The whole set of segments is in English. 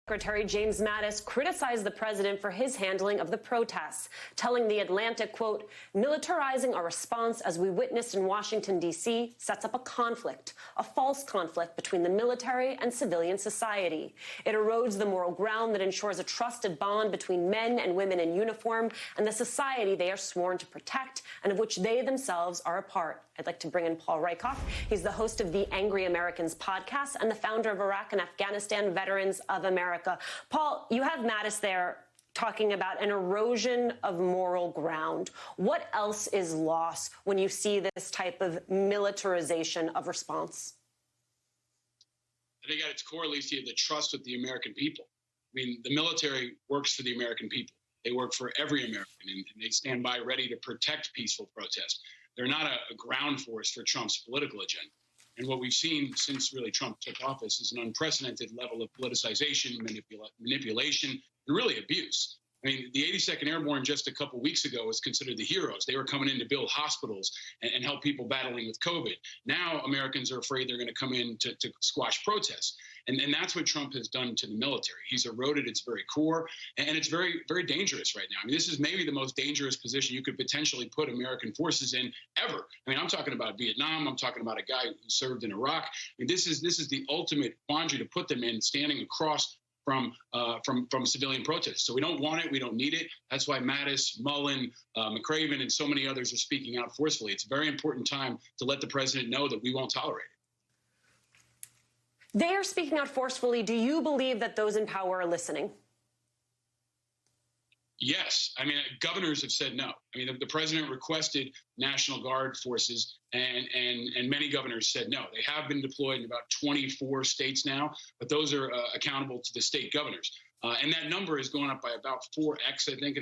Secretary James Mattis criticized the president for his handling of the protests, telling The Atlantic, quote, militarizing our response, as we witnessed in Washington, D.C., sets up a conflict, a false conflict between the military and civilian society. It erodes the moral ground that ensures a trusted bond between men and women in uniform and the society they are sworn to protect and of which they themselves are a part. I'd like to bring in Paul Rieckhoff. He's the host of the Angry Americans podcast and the founder of Iraq and Afghanistan Veterans of America. Paul, you have Mattis there talking about an erosion of moral ground. What else is lost when you see this type of militarization of response? I think at its core, Alicia, the trust with the American people. I mean, the military works for the American people. They work for every American, and they stand by ready to protect peaceful protest. They're not a ground force for Trump's political agenda. And what we've seen since really Trump took office is an unprecedented level of politicization, manipulation, and really abuse. I mean, the 82nd Airborne just a couple weeks ago was considered the heroes. They were coming in to build hospitals and help people battling with COVID. Now Americans are afraid they're going to come in to squash protests. And that's what Trump has done to the military. He's eroded its very core, and it's very, very dangerous right now. I mean, this is maybe the most dangerous position you could potentially put American forces in ever. I mean, I'm talking about Vietnam. I'm talking about a guy who served in Iraq. I mean, this is the ultimate quandary to put them in, standing across from civilian protests. So we don't want it. We don't need it. That's why Mattis, Mullen, McCraven, and so many others are speaking out forcefully. It's a very important time to let the president know that we won't tolerate it. They are speaking out forcefully. Do you believe that those in power are listening? Yes. I mean, governors have said no. I mean, the president requested National Guard forces, and many governors said no. They have been deployed in about 24 states now, but those are accountable to the state governors. And that number has gone up by about 4x, I think,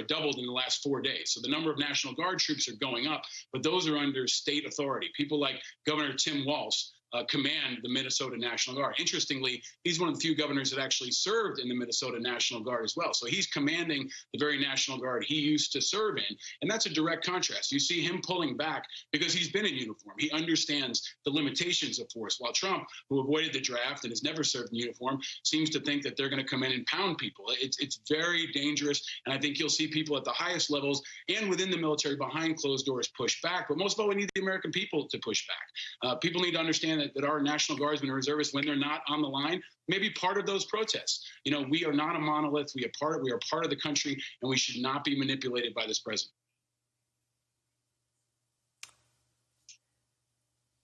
doubled in the last 4 days. So the number of National Guard troops are going up, but those are under state authority. People like Governor Tim Walz command the Minnesota National Guard. Interestingly, he's one of the few governors that actually served in the Minnesota National Guard as well. So he's commanding the very National Guard he used to serve in. And that's a direct contrast. You see him pulling back because he's been in uniform. He understands the limitations of force, while Trump, who avoided the draft and has never served in uniform, seems to think that they're going to come in and pound people. It's very dangerous. And I think you'll see people at the highest levels and within the military behind closed doors push back. But most of all, we need the American people to push back. People need to understand that our National Guardsmen and reservists, when they're not on the line, may be part of those protests. You know, we are not a monolith. We are part of the country, and we should not be manipulated by this president.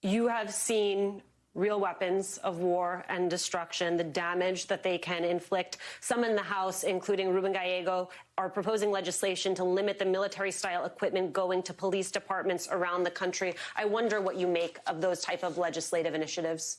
You have seen real weapons of war and destruction, the damage that they can inflict. Some in the House, including Ruben Gallego, are proposing legislation to limit the military-style equipment going to police departments around the country. I wonder what you make of those type of legislative initiatives.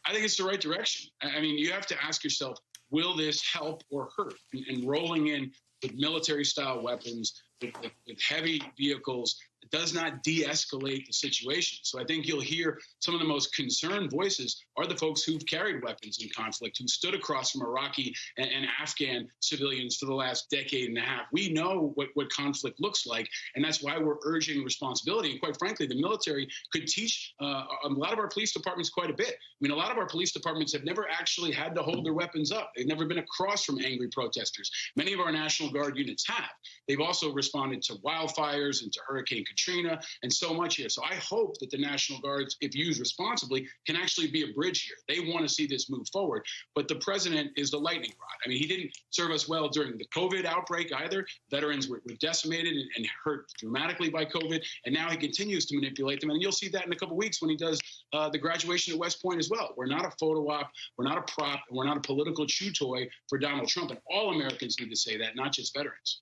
I think it's the right direction. I mean, you have to ask yourself, will this help or hurt? And rolling in with military-style weapons, with heavy vehicles, it does not de-escalate the situation. So I think you'll hear some of the most concerned voices are the folks who've carried weapons in conflict, who stood across from Iraqi and Afghan civilians for the last decade and a half. We know what conflict looks like, and that's why we're urging responsibility. And quite frankly, the military could teach a lot of our police departments quite a bit. I mean, a lot of our police departments have never actually had to hold their weapons up. They've never been across from angry protesters. Many of our National Guard units have. They've also responded to wildfires and to Hurricane Katrina and so much here. So I hope that the National Guards, if used responsibly, can actually be a bridge here. They want to see this move forward. But the president is the lightning rod. I mean, he didn't serve us well during the COVID outbreak either. Veterans were decimated and hurt dramatically by COVID. And now he continues to manipulate them. And you'll see that in a couple of weeks when he does the graduation at West Point as well. We're not a photo op. We're not a prop. We're not a political chew toy for Donald Trump. And all Americans need to say that, not just veterans.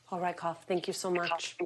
Paul Rieckhoff, thank you so much.